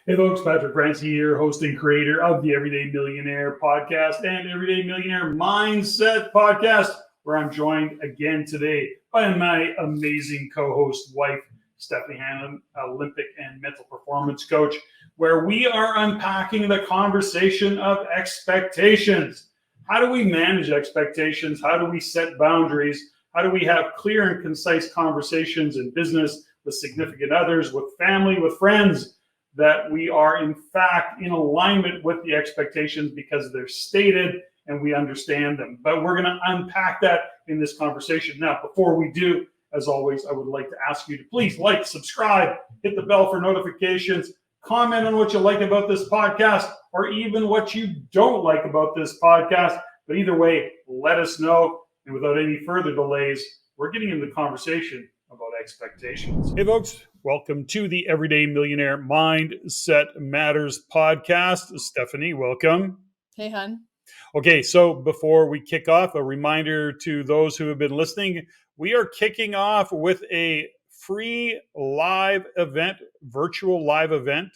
Hey folks, Patrick Francie here, host and creator of the Everyday Millionaire podcast and Everyday Millionaire Mindset podcast, where I'm joined again today by my amazing co-host wife, Steffany Hanlon, Olympic and mental performance coach, where we are unpacking the conversation of expectations. How do we manage expectations? How do we set boundaries? How do we have clear and concise conversations in business with significant others, with family, with friends, that we are in fact in alignment with the expectations because they're stated and we understand them. But we're going to unpack that in this conversation. Now, before we do, as always, I would like to ask you to please like, subscribe, hit the bell for notifications, comment on what you like about this podcast, or even what you don't like about this podcast. But either way, let us know. And without any further delays, we're getting into the conversation about expectations. Hey, folks. Welcome to the Everyday Millionaire Mindset Matters podcast. Steffany, welcome. Hey, hon. Okay, so before we kick off, a reminder to those who have been listening, we are kicking off with a free live event, virtual live event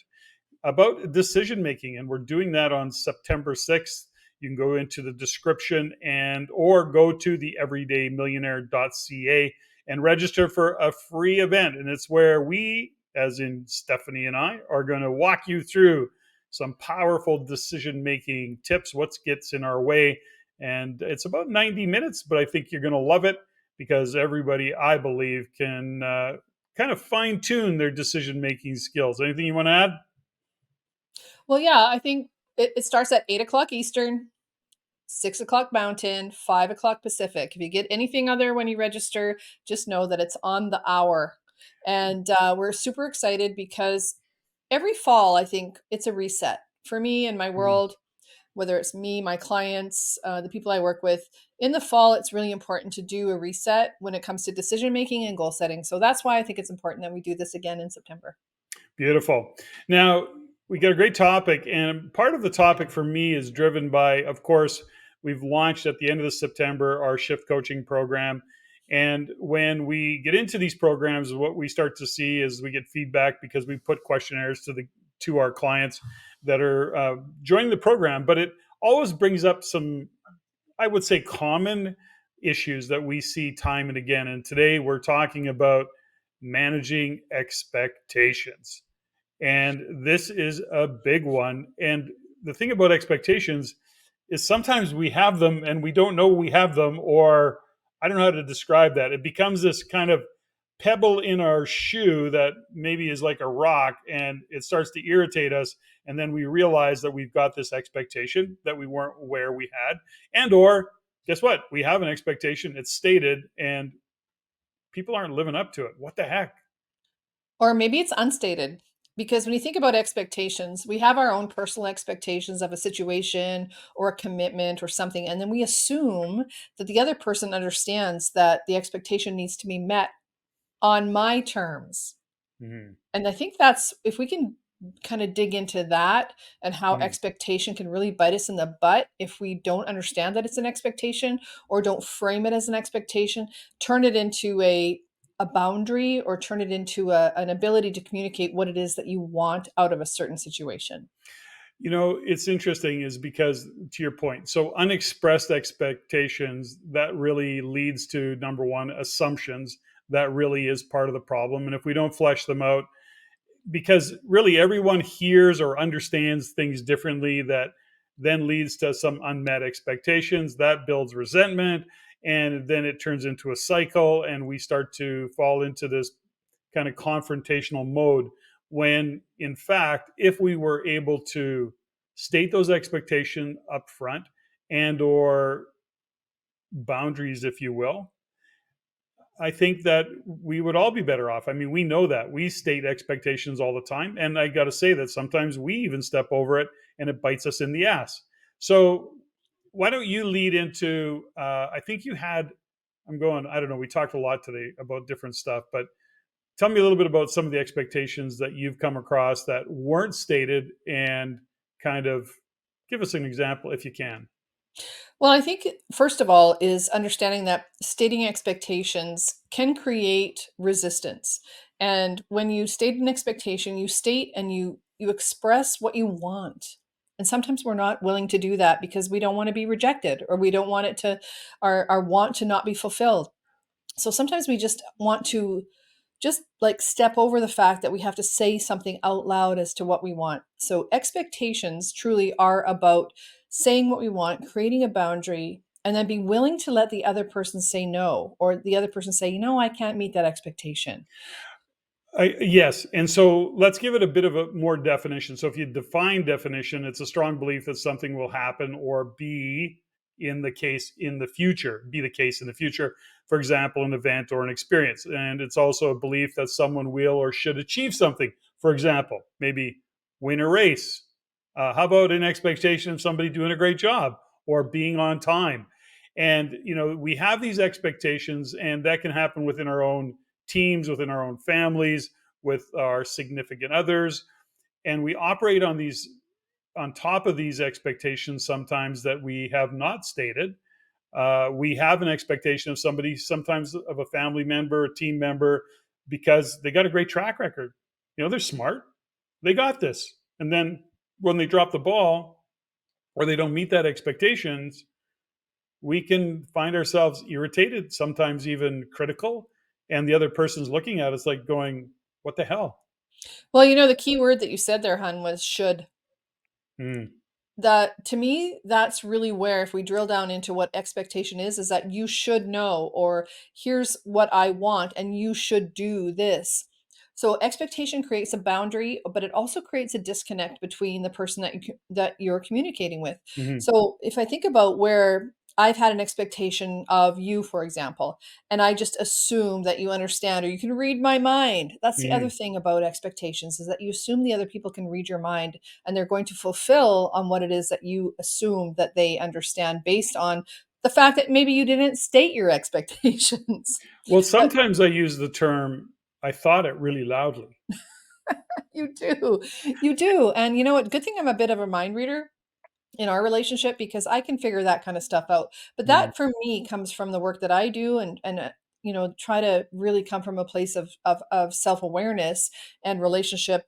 about decision making, and we're doing that on September 6th. You can go into the description or go to the everydaymillionaire.ca and register for a free event. And it's where we, as in Steffany and I, are going to walk you through some powerful decision-making tips, what gets in our way. And it's about 90 minutes, but I think you're going to love it because everybody, I believe, can kind of fine-tune their decision-making skills. Anything you want to add? Well, yeah, I think it starts at 8 o'clock Eastern, 6 o'clock Mountain, 5 o'clock Pacific. If you get anything other when you register, just know that it's on the hour. And we're super excited because every fall, I think it's a reset for me and my world, whether it's me, my clients, the people I work with. In the fall, it's really important to do a reset when it comes to decision making and goal setting. So that's why I think it's important that we do this again in September. Beautiful. Now, we got a great topic, and part of the topic for me is driven by, of course, we've launched at the end of the September our shift coaching program. And when we get into these programs, what we start to see is we get feedback because we put questionnaires to our clients that are joining the program. But it always brings up some, I would say, common issues that we see time and again. And today we're talking about managing expectations. And this is a big one. And the thing about expectations is sometimes we have them and we don't know we have them, or I don't know how to describe that. It becomes this kind of pebble in our shoe that maybe is like a rock, and it starts to irritate us. And then we realize that we've got this expectation that we weren't aware we had. And or guess what? We have an expectation. It's stated and people aren't living up to it. What the heck? Or maybe it's unstated. Because when you think about expectations, we have our own personal expectations of a situation or a commitment or something. And then we assume that the other person understands that the expectation needs to be met on my terms. Mm-hmm. And I think that's, if we can kind of dig into that and how expectation can really bite us in the butt if we don't understand that it's an expectation or don't frame it as an expectation, turn it into a boundary or turn it into an ability to communicate what it is that you want out of a certain situation. You know, it's interesting is because to your point, so unexpressed expectations, that really leads to number one, assumptions. That really is part of the problem. And if we don't flesh them out, because really everyone hears or understands things differently, that then leads to some unmet expectations that builds resentment, and then it turns into a cycle and we start to fall into this kind of confrontational mode, when in fact, if we were able to state those expectations up front and or boundaries, if you will, I think that we would all be better off. I mean, we know that we state expectations all the time. And I got to say that sometimes we even step over it and it bites us in the ass. So why don't you lead into, I think you had, I don't know, we talked a lot today about different stuff, but tell me a little bit about some of the expectations that you've come across that weren't stated, and kind of give us an example if you can. Well, I think first of all is understanding that stating expectations can create resistance. And when you state an expectation, you state and you you express what you want. And sometimes we're not willing to do that because we don't want to be rejected, or we don't want it to, our want to not be fulfilled. So sometimes we just want to just like step over the fact that we have to say something out loud as to what we want. So expectations truly are about saying what we want, creating a boundary, and then be willing to let the other person say no, or the other person say, I can't meet that expectation. Yes. And so let's give it a bit of a more definition. So if you define definition, it's a strong belief that something will happen or be in the case in the future, be the case in the future, for example, an event or an experience. And it's also a belief that someone will or should achieve something. For example, maybe win a race. How about an expectation of somebody doing a great job or being on time? And, we have these expectations, and that can happen within our own teams, within our own families, with our significant others. And we operate on top of these expectations sometimes that we have not stated. We have an expectation of somebody, sometimes of a family member, a team member, because they got a great track record. They're smart. They got this. And then when they drop the ball or they don't meet that expectations, we can find ourselves irritated, sometimes even critical. And the other person's looking at us like going, what the hell? Well, the key word that you said there, hun, was should. Mm, That, to me, that's really where, if we drill down into what expectation is that you should know, or here's what I want and you should do this. So expectation creates a boundary, but it also creates a disconnect between the person that you're communicating with. mhm, So if I think about where I've had an expectation of you, for example, and I just assume that you understand, or you can read my mind. That's the other mhm. thing about expectations, is that you assume the other people can read your mind, and they're going to fulfill on what it is that you assume that they understand, based on the fact that maybe you didn't state your expectations. Well, But sometimes I use the term, I thought it really loudly. you do. You do. And you know what? Good thing I'm a bit of a mind reader in our relationship, because I can figure that kind of stuff out. But Mm, that for me comes from the work that I do, and try to really come from a place of self-awareness and relationship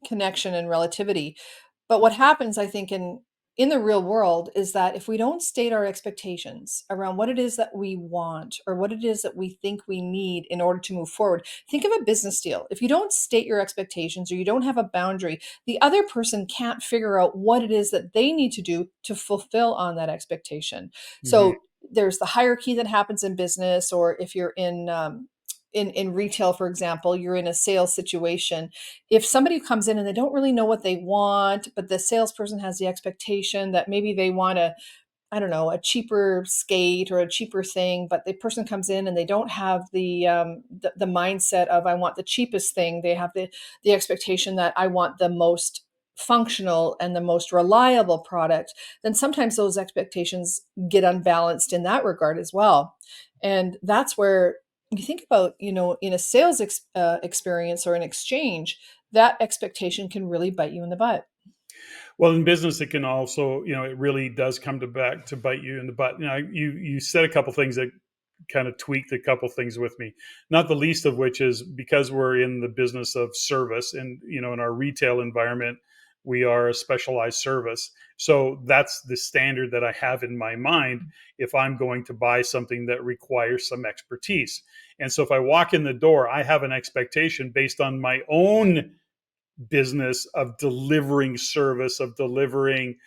connection and relativity. But what happens, I think, in the real world, is that if we don't state our expectations around what it is that we want, or what it is that we think we need in order to move forward. Think of a business deal. If you don't state your expectations, or you don't have a boundary, the other person can't figure out what it is that they need to do to fulfill on that expectation. mhm, So there's the hierarchy that happens in business, or if you're in retail, for example, you're in a sales situation. If somebody comes in and they don't really know what they want, but the salesperson has the expectation that maybe they want a, I don't know, a cheaper skate or a cheaper thing, but the person comes in and they don't have the mindset of, I want the cheapest thing. They have the expectation that I want the most functional and the most reliable product. Then sometimes those expectations get unbalanced in that regard as well. And that's where you think about, in a sales experience or an exchange, that expectation can really bite you in the butt. Well, in business, it can also, it really does come to back to bite you in the butt. You said a couple things that kind of tweaked a couple things with me. Not the least of which is because we're in the business of service, and in our retail environment, we are a specialized service. So that's the standard that I have in my mind if I'm going to buy something that requires some expertise. And so if I walk in the door, I have an expectation based on my own business of delivering service, of delivering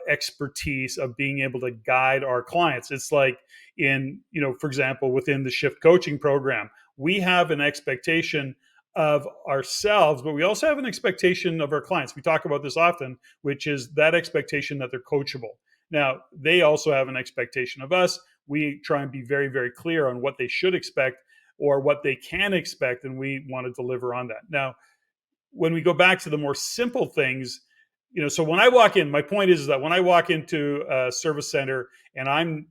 expertise, of being able to guide our clients. It's like for example, within the shift coaching program, we have an expectation of ourselves, but we also have an expectation of our clients. We talk about this often, which is that expectation that they're coachable. Now, they also have an expectation of us. We try and be very, very clear on what they should expect or what they can expect, and we want to deliver on that. Now, when we go back to the more simple things, so when I walk in, my point is that when I walk into a service center and I'm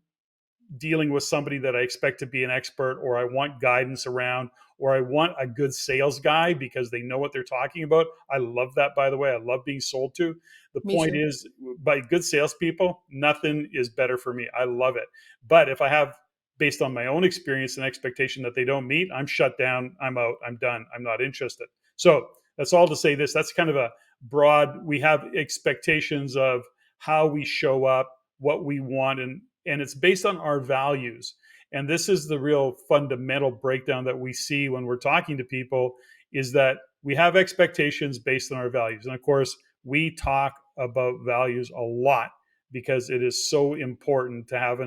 dealing with somebody that I expect to be an expert, or I want guidance around, or I want a good sales guy because they know what they're talking about. I love that, by the way. I love being sold to. The Me point too. is, by good salespeople, nothing is better for me. I love it. But if I have based on my own experience and expectation that they don't meet, I'm shut down, I'm out, I'm done, I'm not interested. So that's all to say this. That's kind of a broad, we have expectations of how we show up, what we want, and it's based on our values. And this is the real fundamental breakdown that we see when we're talking to people, is that we have expectations based on our values. And of course, we talk about values a lot because it is so important to have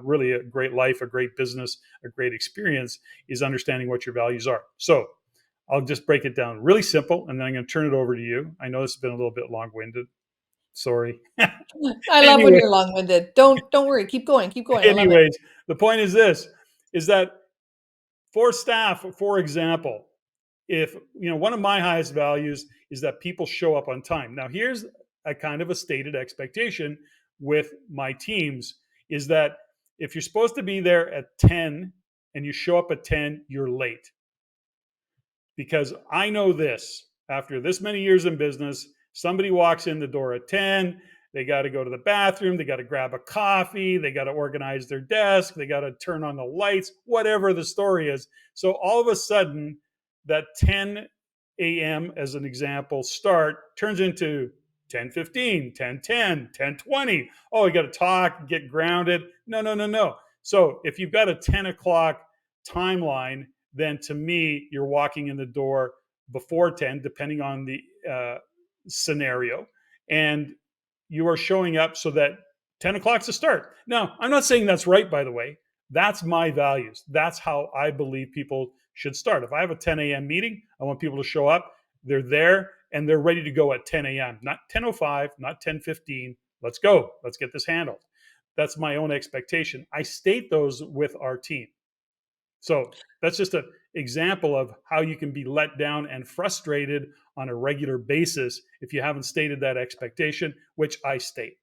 really a great life, a great business, a great experience, is understanding what your values are. So I'll just break it down really simple, and then I'm going to turn it over to you. I know this has been a little bit long-winded. Sorry. I love when Anyway, you're long-winded. Don't worry. Keep going. Keep going. I love it. anyways, the point is this, is that for staff, for example, if one of my highest values is that people show up on time. Now here's a kind of a stated expectation with my teams, is that if you're supposed to be there at 10 and you show up at 10, you're late. Because I know this, after this many years in business, somebody walks in the door at 10, they got to go to the bathroom, they got to grab a coffee, they got to organize their desk, they got to turn on the lights, whatever the story is. So all of a sudden, that 10 a.m., as an example, start turns into 10:15, 10:10, 10:20. Oh, we got to talk, get grounded. No, no, no, no. So if you've got a 10 o'clock timeline, then to me, you're walking in the door before 10, depending on the scenario. And you are showing up so that 10 o'clock's a start. Now, I'm not saying that's right, by the way. That's my values. That's how I believe people should start. If I have a 10 a.m. meeting, I want people to show up. They're there and they're ready to go at 10 a.m., not 10:05, not 10:15. Let's go. Let's get this handled. That's my own expectation. I state those with our team. So that's just an example of how you can be let down and frustrated on a regular basis if you haven't stated that expectation, which I state.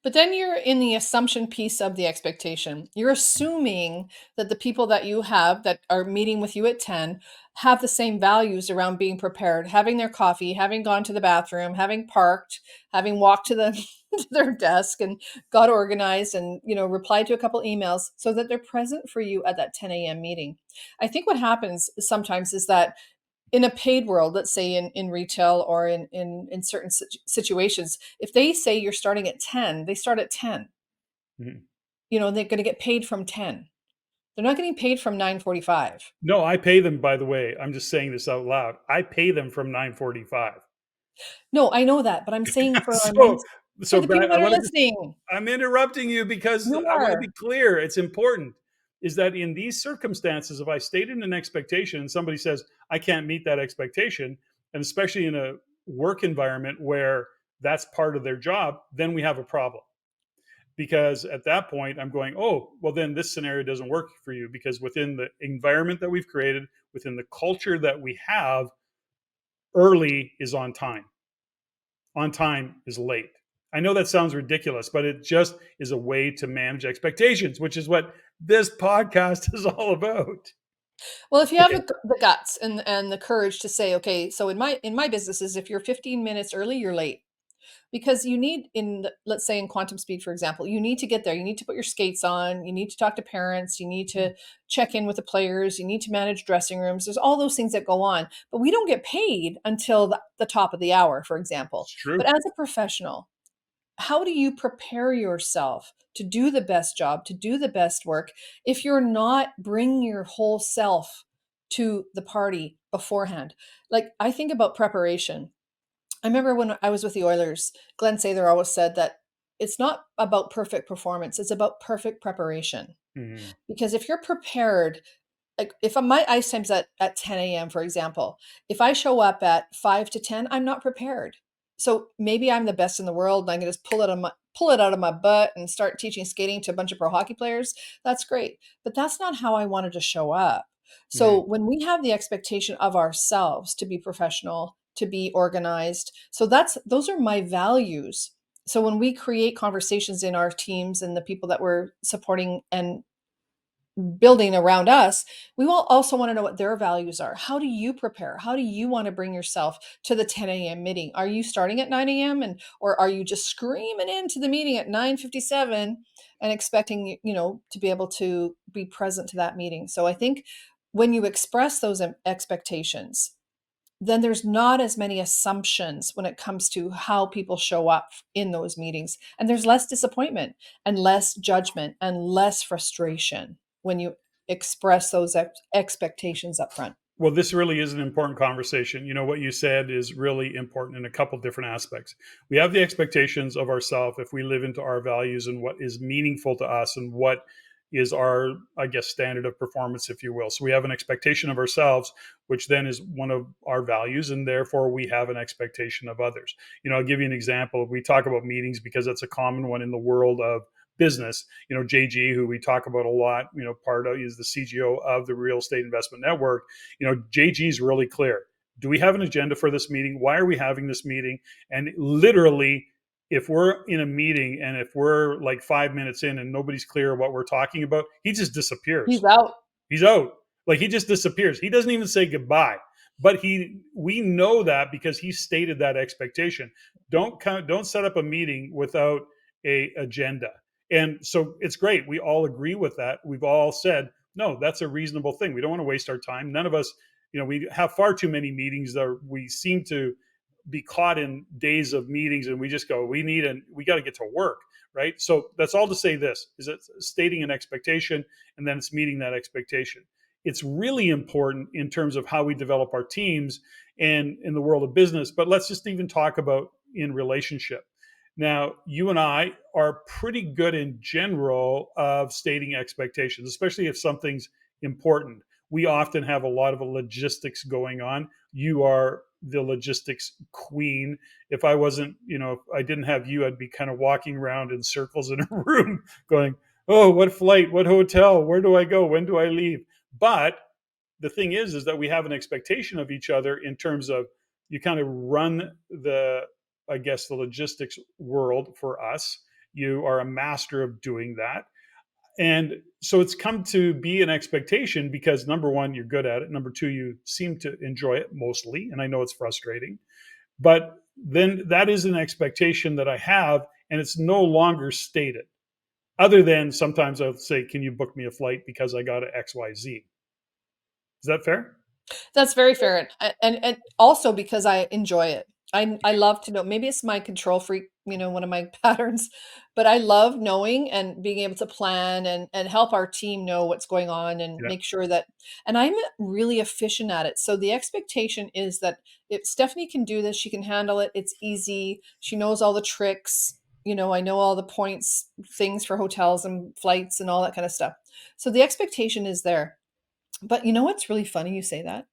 But then you're in the assumption piece of the expectation. You're assuming that the people that you have that are meeting with you at 10 have the same values around being prepared, having their coffee, having gone to the bathroom, having parked, having walked to the to their desk and got organized and replied to a couple emails so that they're present for you at that 10 a.m. meeting. I think what happens sometimes is that in a paid world, let's say in retail or in certain situations, if they say you're starting at 10, they start at 10. Mhm. They're going to get paid from 10. They're not getting paid from 9:45. No, I pay them, by the way. I'm just saying this out loud. I pay them from 9:45. No, I know that, but I'm saying for our so, minds, for so the people I that are want to listening, I'm interrupting you because you I want to are. be clear. It's important, is that in these circumstances, if I stated an expectation and somebody says, I can't meet that expectation, and especially in a work environment where that's part of their job, then we have a problem. Because at that point, I'm going, oh, well, then this scenario doesn't work for you, because within the environment that we've created, within the culture that we have, early is on time is late. I know that sounds ridiculous, but it just is a way to manage expectations, which is what this podcast is all about. Well, if you have Okay. the guts and the courage to say, okay, so in my businesses, if you're 15 minutes early, you're late. Because you need let's say in quantum speed, for example, you need to get there, you need to put your skates on, you need to talk to parents, you need to check in with the players, you need to manage dressing rooms, there's all those things that go on, but we don't get paid until the top of the hour, for example. It's But true. as a professional, how do you prepare yourself to do the best job, to do the best work, if you're not bringing your whole self to the party beforehand? Like, I think about preparation. I remember when I was with the Oilers, Glenn Sather always said that it's not about perfect performance, it's about perfect preparation. Mhm. Because if you're prepared, like if my ice time's at 10 a.m., for example, if I show up at 5 to 10, I'm not prepared. So maybe I'm the best in the world and I can just pull it out of my butt and start teaching skating to a bunch of pro hockey players. That's great. But that's not how I wanted to show up. So Mhm. when we have the expectation of ourselves to be professional, to be organized, so those are my values. So when we create conversations in our teams and the people that we're supporting and building around us, we will also want to know what their values are. How do you prepare? How do you want to bring yourself to the 10 a.m. meeting? Are you starting at 9 a.m. and or are you just screaming into the meeting at 9:57 and expecting, to be able to be present to that meeting? So I think when you express those expectations, then there's not as many assumptions when it comes to how people show up in those meetings. And there's less disappointment and less judgment and less frustration when you express those expectations up front. Well, this really is an important conversation. What you said is really important in a couple different aspects. We have the expectations of ourselves if we live into our values and what is meaningful to us and what is our, I guess, standard of performance, if you will. So we have an expectation of ourselves, which then is one of our values, and therefore we have an expectation of others. I'll give you an example. We talk about meetings because that's a common one in the world of business. JG, who we talk about a lot, part of is the CGO of the Real Estate Investment Network. JG is really clear. Do we have an agenda for this meeting? Why are we having this meeting? And literally, if we're in a meeting and if we're like 5 minutes in and nobody's clear what we're talking about, he just He's disappears. out. He's out. Like he just disappears. He doesn't even say goodbye. But we know that because he stated that expectation. Don't set up a meeting without a agenda. And so it's great. We all agree with that. We've all said, no, that's a reasonable thing. We don't want to waste our time. None of us, we have far too many meetings that we seem to be caught in days of meetings and we just go, we got to get to work. Right. So that's all to say this is it's stating an expectation and then it's meeting that expectation. It's really important in terms of how we develop our teams and in the world of business. But let's just even talk about in relationship. Now, you and I are pretty good in general of stating expectations, especially if something's important. We often have a lot of logistics going on. You are the logistics queen. If I wasn't, if I didn't have you, I'd be kind of walking around in circles in a room going, oh, what flight, what hotel, where do I go, when do I leave? But the thing is that we have an expectation of each other in terms of you kind of run I guess, the logistics world for us. You are a master of doing that. And so it's come to be an expectation because number one, you're good at it. Number two, you seem to enjoy it mostly. And I know it's frustrating, but then that is an expectation that I have, and it's no longer stated. Other than sometimes I'll say, can you book me a flight because I got an XYZ? Is that fair? That's very fair, and also because I enjoy it. I love to know. Maybe it's my control freak, one of my patterns, but I love knowing and being able to plan and help our team know what's going on and Yeah. make sure that. And I'm really efficient at it. So the expectation is that if Stephanie can do this, she can handle it. It's easy. She knows all the tricks. I know all the points, things for hotels and flights and all that kind of stuff. So the expectation is there. But you know what's really funny you say that?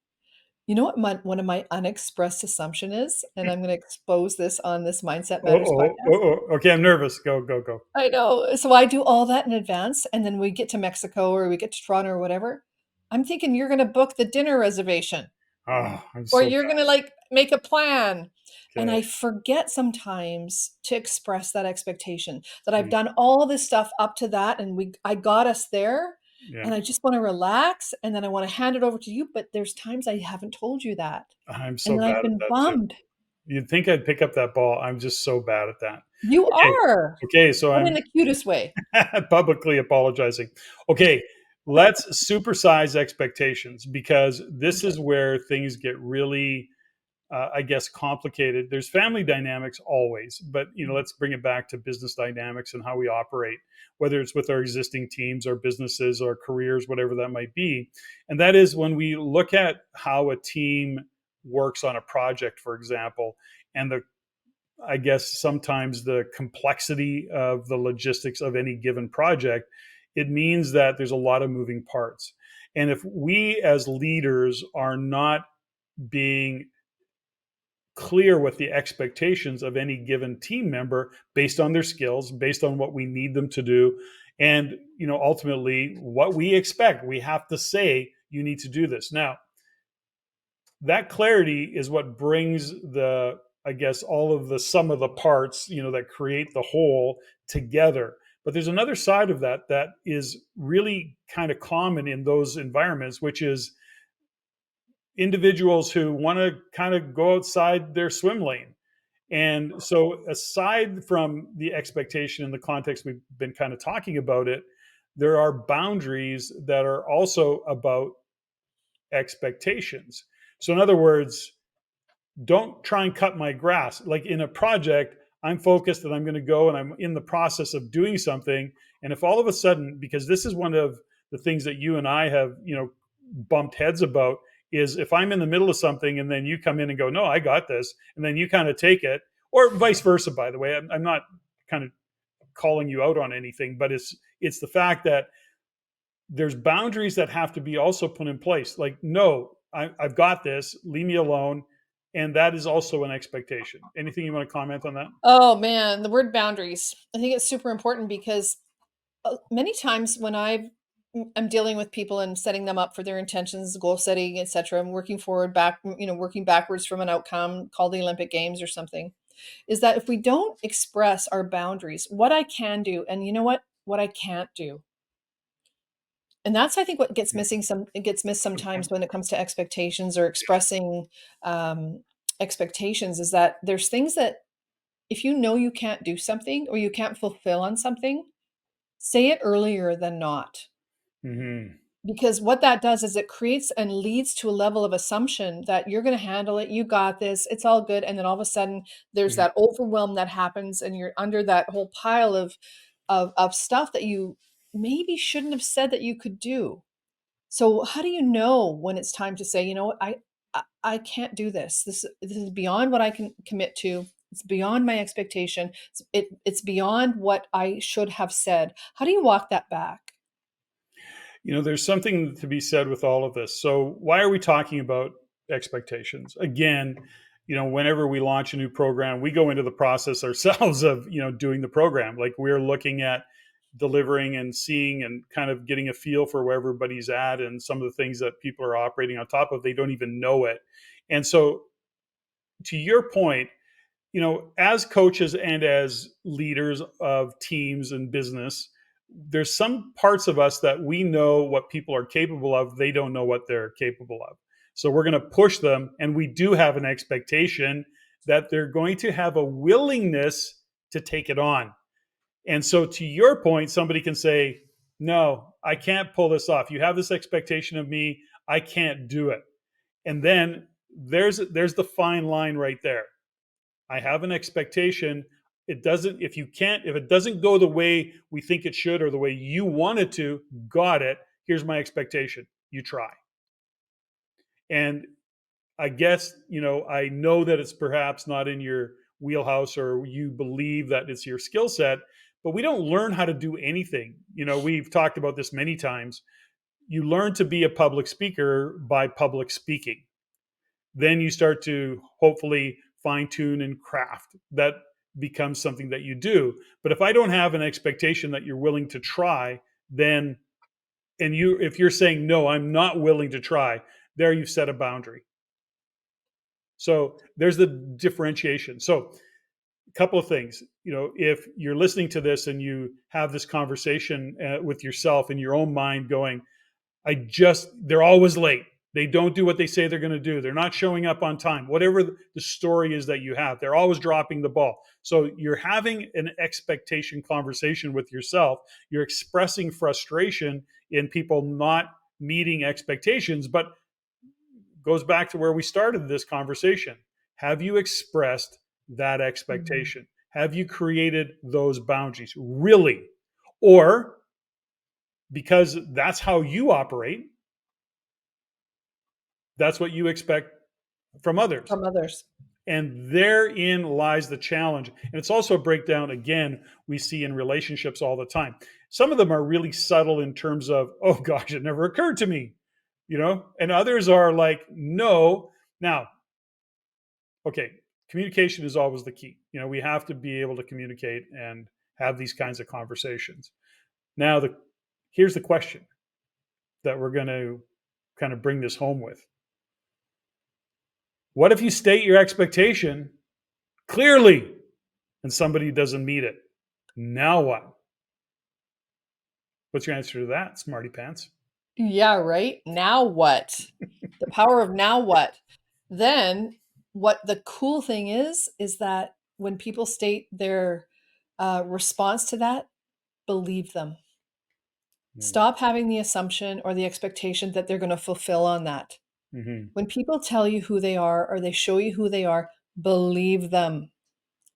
You know what one of my unexpressed assumption is? And I'm gonna expose this on this Mindset Matters Oh, podcast. okay. I'm nervous. Go, go, go. I know. So I do all that in advance, and then we get to Mexico or we get to Toronto or whatever. I'm thinking you're gonna book the dinner reservation Oh, I'm or so you're gonna like make a plan. And okay. I forget sometimes to express that expectation that I've done all this stuff up to that and I got us there Yeah, and I just want to relax and then I want to hand it over to you. But there's times I haven't told you that. I'm And so then bad I've at been that too. bummed. You'd think I'd pick up that ball. I'm just so bad at that. You Okay. are, Okay. So but in I'm the cutest way. publicly apologizing. Okay. Let's supersize expectations because this Okay. is where things get really, I guess, complicated. There's family dynamics always, but let's bring it back to business dynamics and how we operate, whether it's with our existing teams, our businesses, our careers, whatever that might be. And that is when we look at how a team works on a project, for example, and I guess sometimes the complexity of the logistics of any given project, it means that there's a lot of moving parts. And if we as leaders are not being clear with the expectations of any given team member based on their skills, based on what we need them to do, and ultimately what we expect, we have to say you need to do this. Now, that clarity is what brings I guess all of the sum of the parts that create the whole together. But there's another side of that that is really kind of common in those environments, which is individuals who want to kind of go outside their swim lane. And so, aside from the expectation in the context we've been kind of talking about it, there are boundaries that are also about expectations. So, in other words, don't try and cut my grass. Like in a project, I'm focused and I'm going to go and I'm in the process of doing something. And if all of a sudden, because this is one of the things that you and I have, bumped heads about, is if I'm in the middle of something and then you come in and go, no, I got this. And then you kind of take it, or vice versa, by the way. I'm not kind of calling you out on anything, but it's the fact that there's boundaries that have to be also put in place. Like, no, I've got this, leave me alone. And that is also an expectation. Anything you want to comment on that? Oh man, the word boundaries. I think it's super important because many times when I'm dealing with people and setting them up for their intentions, goal setting, etc. I'm working forward, working backwards from an outcome called the Olympic Games or something. Is that if we don't express our boundaries, what I can do, and you know what I can't do, and that's I think what gets missing. It gets missed sometimes when it comes to expectations or expressing um, expectations. Is that there's things that if you know you can't do something or you can't fulfill on something, say it earlier than not. Mm-hmm. Because what that does is it creates and leads to a level of assumption that you're going to handle it, you got this, it's all good, and then all of a sudden there's Mm-hmm. that overwhelm that happens and you're under that whole pile of stuff that you maybe shouldn't have said that you could do. So how do you know when it's time to say, you know what, I can't do this. This is beyond what I can commit to. It's beyond my expectation. It's beyond what I should have said. How do you walk that back? There's something to be said with all of this. So, why are we talking about expectations? Again, whenever we launch a new program, we go into the process ourselves of, doing the program. Like we're looking at delivering and seeing and kind of getting a feel for where everybody's at and some of the things that people are operating on top of. They don't even know it. And so, to your point, as coaches and as leaders of teams and business, there's some parts of us that we know what people are capable of. They don't know what they're capable of. So we're going to push them. And we do have an expectation that they're going to have a willingness to take it on. And so, to your point, somebody can say, no, I can't pull this off. You have this expectation of me. I can't do it. And then there's the fine line right there. I have an expectation. If it doesn't go the way we think it should or the way you want it to, got it. Here's my expectation. You try. And I guess, I know that it's perhaps not in your wheelhouse or you believe that it's your skill set, but we don't learn how to do anything. We've talked about this many times. You learn to be a public speaker by public speaking. Then you start to hopefully fine tune and craft. That becomes something that you do. But if I don't have an expectation that you're willing to try, then if you're saying no, I'm not willing to try, there you've set a boundary. So there's the differentiation. So a couple of things, if you're listening to this and you have this conversation with yourself in your own mind going, they're always late. They don't do what they say they're going to do. They're not showing up on time. Whatever the story is that you have, they're always dropping the ball. So you're having an expectation conversation with yourself. You're expressing frustration in people not meeting expectations, but goes back to where we started this conversation. Have you expressed that expectation? Mm-hmm. Have you created those boundaries? Really? Or because that's how you operate, that's what you expect from others. From others. And therein lies the challenge. And it's also a breakdown, again, we see in relationships all the time. Some of them are really subtle in terms of, oh gosh, it never occurred to me, and others are like, no. Now, okay, communication is always the key. We have to be able to communicate and have these kinds of conversations. Now, here's the question that we're going to kind of bring this home with. What if you state your expectation clearly and somebody doesn't meet it? Now what? What's your answer to that, smarty pants? Yeah, right. Now what? The power of now what? Then what the cool thing is that when people state their response to that, believe them. Stop having the assumption or the expectation that they're going to fulfill on that. Mm-hmm. When people tell you who they are or they show you who they are, believe them.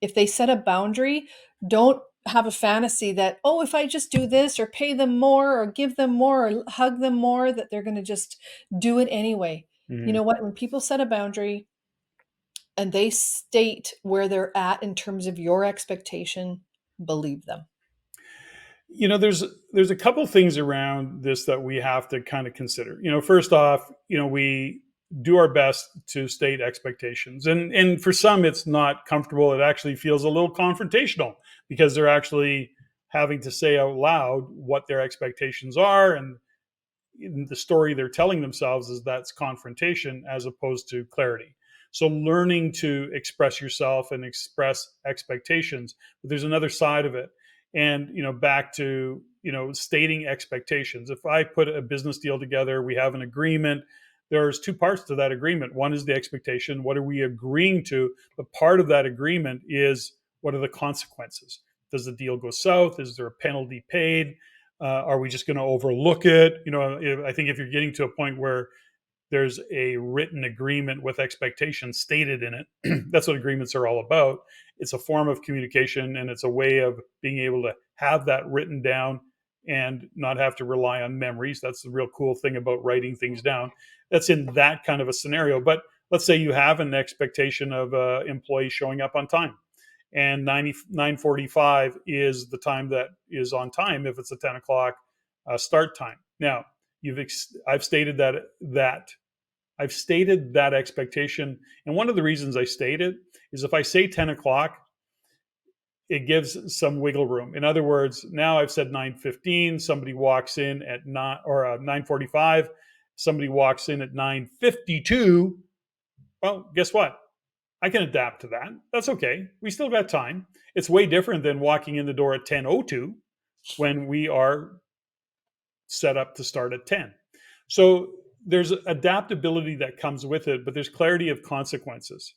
If they set a boundary, don't have a fantasy that, oh, if I just do this or pay them more or give them more or hug them more, that they're going to just do it anyway. You Mm-hmm. know what? When people set a boundary and they state where they're at in terms of your expectation, believe them. There's a couple things around this that we have to kind of consider. First off, we do our best to state expectations, and for some it's not comfortable. It actually feels a little confrontational because they're actually having to say out loud what their expectations are, and the story they're telling themselves is that's confrontation as opposed to clarity. So learning to express yourself and express expectations, but there's another side of it. And back to stating expectations. If I put a business deal together, we have an agreement. There's two parts to that agreement. One is the expectation. What are we agreeing to? But part of that agreement is, what are the consequences? Does the deal go south? Is there a penalty paid? Are we just going to overlook it? I think if you're getting to a point where there's a written agreement with expectations stated in it, that's what agreements are all about. It's a form of communication, and it's a way of being able to have that written down and not have to rely on memories. That's the real cool thing about writing things down. That's in that kind of a scenario. But let's say you have an expectation of an employee showing up on time, and 9:45 is the time that is on time if it's a 10 o'clock start time. Now, I've stated that expectation, and one of the reasons I state it is if I say 10 o'clock, it gives some wiggle room. In other words, now I've said 9:15. Somebody walks in at 9:45. Somebody walks in at 9:52. Well, guess what? I can adapt to that. That's okay. We still got time. It's way different than walking in the door at 10:02 when we are set up to start at 10. So there's adaptability that comes with it, but there's clarity of consequences.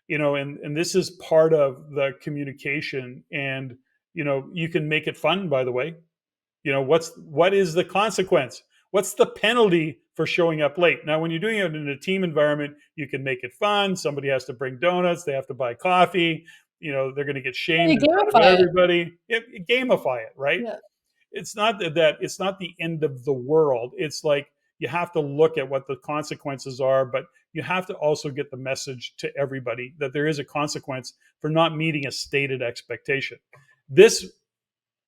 And this is part of the communication. And you can make it fun, by the way. What is the consequence? What's the penalty for showing up late? Now, when you're doing it in a team environment, you can make it fun. Somebody has to bring donuts. They have to buy coffee. They're going to get shamed You in front of gamify it. everybody. Gamify it, right? Yeah. It's not that it's not the end of the world. It's like you have to look at what the consequences are, but you have to also get the message to everybody that there is a consequence for not meeting a stated expectation.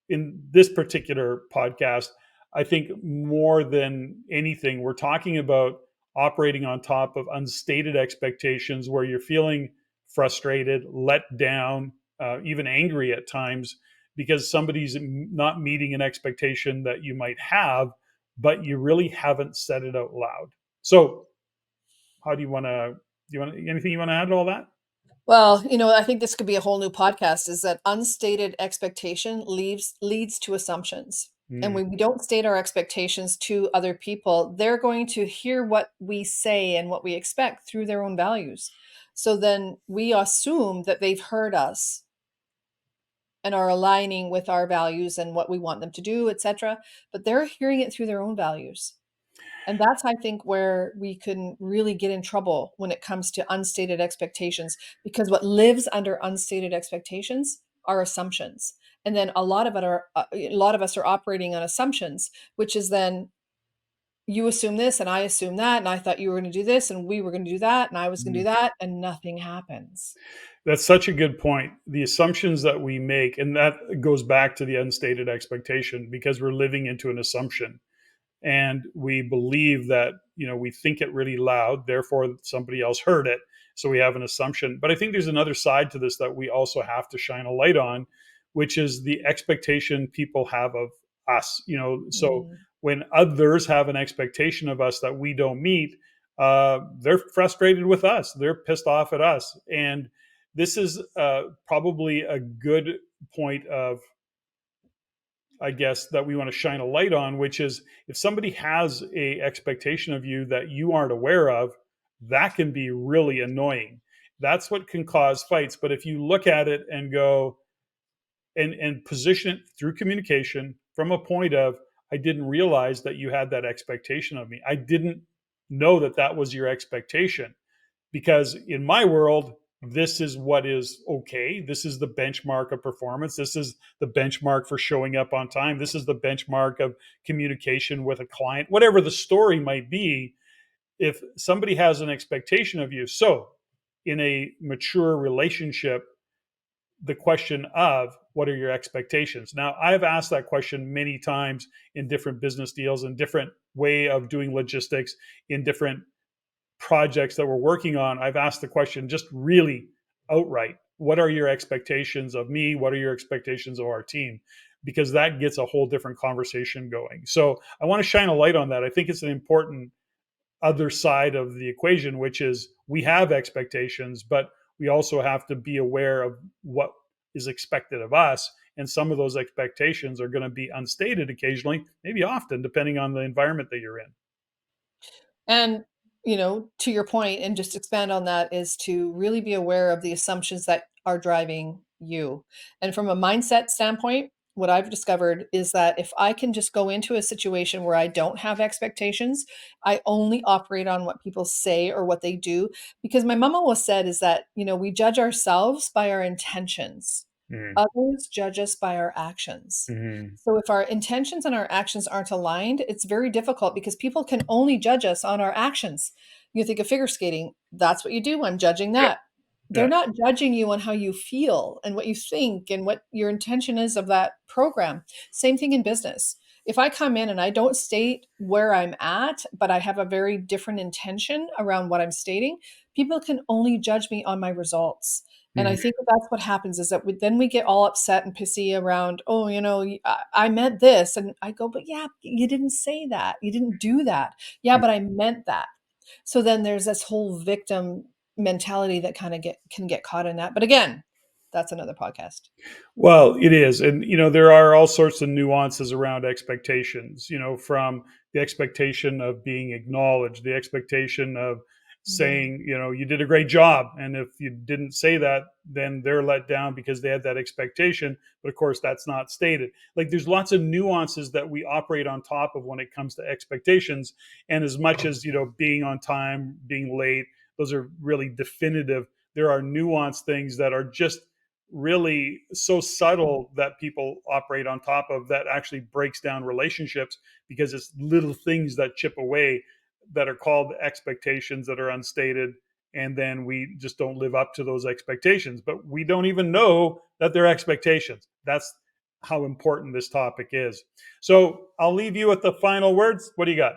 In this particular podcast, I think more than anything, we're talking about operating on top of unstated expectations where you're feeling frustrated, let down, even angry at times because somebody's not meeting an expectation that you might have, but you really haven't said it out loud. So, how do you want to? Anything you want to add to all that? Well, I think this could be a whole new podcast, is that unstated expectation leads to assumptions. And Mm, when we don't state our expectations to other people, they're going to hear what we say and what we expect through their own values. So then we assume that they've heard us and are aligning with our values and what we want them to do, etc. But they're hearing it through their own values. And that's, I think, where we can really get in trouble when it comes to unstated expectations, because what lives under unstated expectations are assumptions. And then a lot of us are operating on assumptions, which is then you assume this and I assume that, and I thought you were going to do this and we were going to do that and I was going to do mm. that, and nothing happens. That's such a good point. The assumptions that we make, and that goes back to the unstated expectation because we're living into an assumption. And we believe that we think it really loud, therefore somebody else heard it, so we have an assumption. But I think there's another side to this that we also have to shine a light on, which is the expectation people have of us. So Mm. when others have an expectation of us that we don't meet, they're frustrated with us, they're pissed off at us. And this is probably a good point of I guess, that we want to shine a light on, which is if somebody has a expectation of you that you aren't aware of, that can be really annoying. That's what can cause fights. But if you look at it and go and position it through communication from a point of, I didn't realize that you had that expectation of me. I didn't know that that was your expectation, because in my world, this is what is okay. This is the benchmark of performance. This is the benchmark for showing up on time. This is the benchmark of communication with a client, whatever the story might be. If somebody has an expectation of you, so in a mature relationship, the question of what are your expectations? Now, I've asked that question many times in different business deals and different way of doing logistics in different projects that we're working on. I've asked the question just really outright, what are your expectations of me? What are your expectations of our team? Because that gets a whole different conversation going. So I want to shine a light on that. I think it's an important other side of the equation, which is we have expectations, but we also have to be aware of what is expected of us. And some of those expectations are going to be unstated occasionally, maybe often, depending on the environment that you're in. And, to your point, and just expand on that, is to really be aware of the assumptions that are driving you. And from a mindset standpoint, what I've discovered is that if I can just go into a situation where I don't have expectations, I only operate on what people say or what they do. Because my mom always said is that, we judge ourselves by our intentions. Mm-hmm. Others judge us by our actions. Mm-hmm. So if our intentions and our actions aren't aligned, it's very difficult because people can only judge us on our actions. You think of figure skating, that's what you do. I'm judging Yeah. that. They're Yeah. not judging you on how you feel and what you think and what your intention is of that program. Same thing in business. If I come in and I don't state where I'm at, but I have a very different intention around what I'm stating, people can only judge me on my results. And I Mm-hmm. think that's what happens is that then we get all upset and pissy around, oh, I meant this. And I go, but yeah, you didn't say that. You didn't do that. Yeah, but I meant that. So then there's this whole victim mentality that kind of can get caught in that. But again, that's another podcast. Well, it is. And, there are all sorts of nuances around expectations, from the expectation of being acknowledged, the expectation of Mhm. saying, you did a great job. And if you didn't say that, then they're let down because they had that expectation. But of course, that's not stated. Like there's lots of nuances that we operate on top of when it comes to expectations. And as much as, being on time, being late, those are really definitive. There are nuanced things that are just really so subtle that people operate on top of that actually breaks down relationships, because it's little things that chip away that are called expectations that are unstated, and then we just don't live up to those expectations, but we don't even know that they're expectations. That's how important this topic is. So I'll leave you with the final words. What do you got?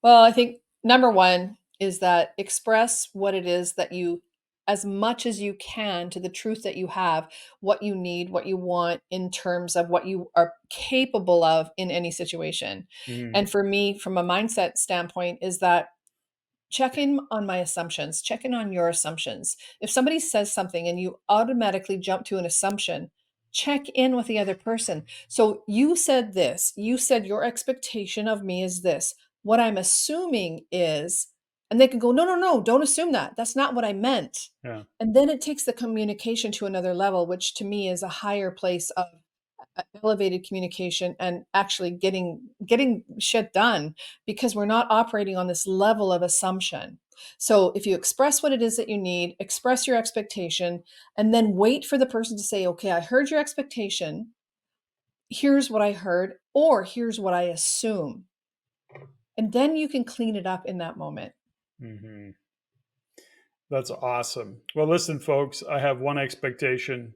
Well, I think number one is that express what it is that you, as much as you can, to the truth that you have, what you need, what you want in terms of what you are capable of in any situation. Mm-hmm. And for me, from a mindset standpoint, is that check in on my assumptions, check in on your assumptions. If somebody says something and you automatically jump to an assumption, check in with the other person. So you said this, you said your expectation of me is this. What I'm assuming is, and they can go, no, no, no, don't assume that. That's not what I meant. Yeah. And then it takes the communication to another level, which to me is a higher place of elevated communication and actually getting shit done, because we're not operating on this level of assumption. So if you express what it is that you need, express your expectation, and then wait for the person to say, okay, I heard your expectation, here's what I heard, or here's what I assume, and then you can clean it up in that moment. Mm-hmm. That's awesome. Well, listen, folks, I have one expectation.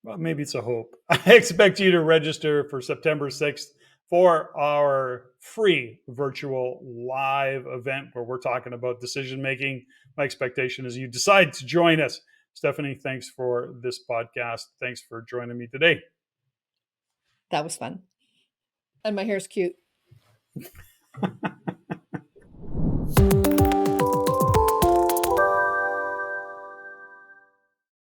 Well, maybe it's a hope. I expect you to register for September 6th for our free virtual live event where we're talking about decision making. My expectation is you decide to join us. Steffany, thanks for this podcast. Thanks for joining me today. That was fun. And my hair's cute.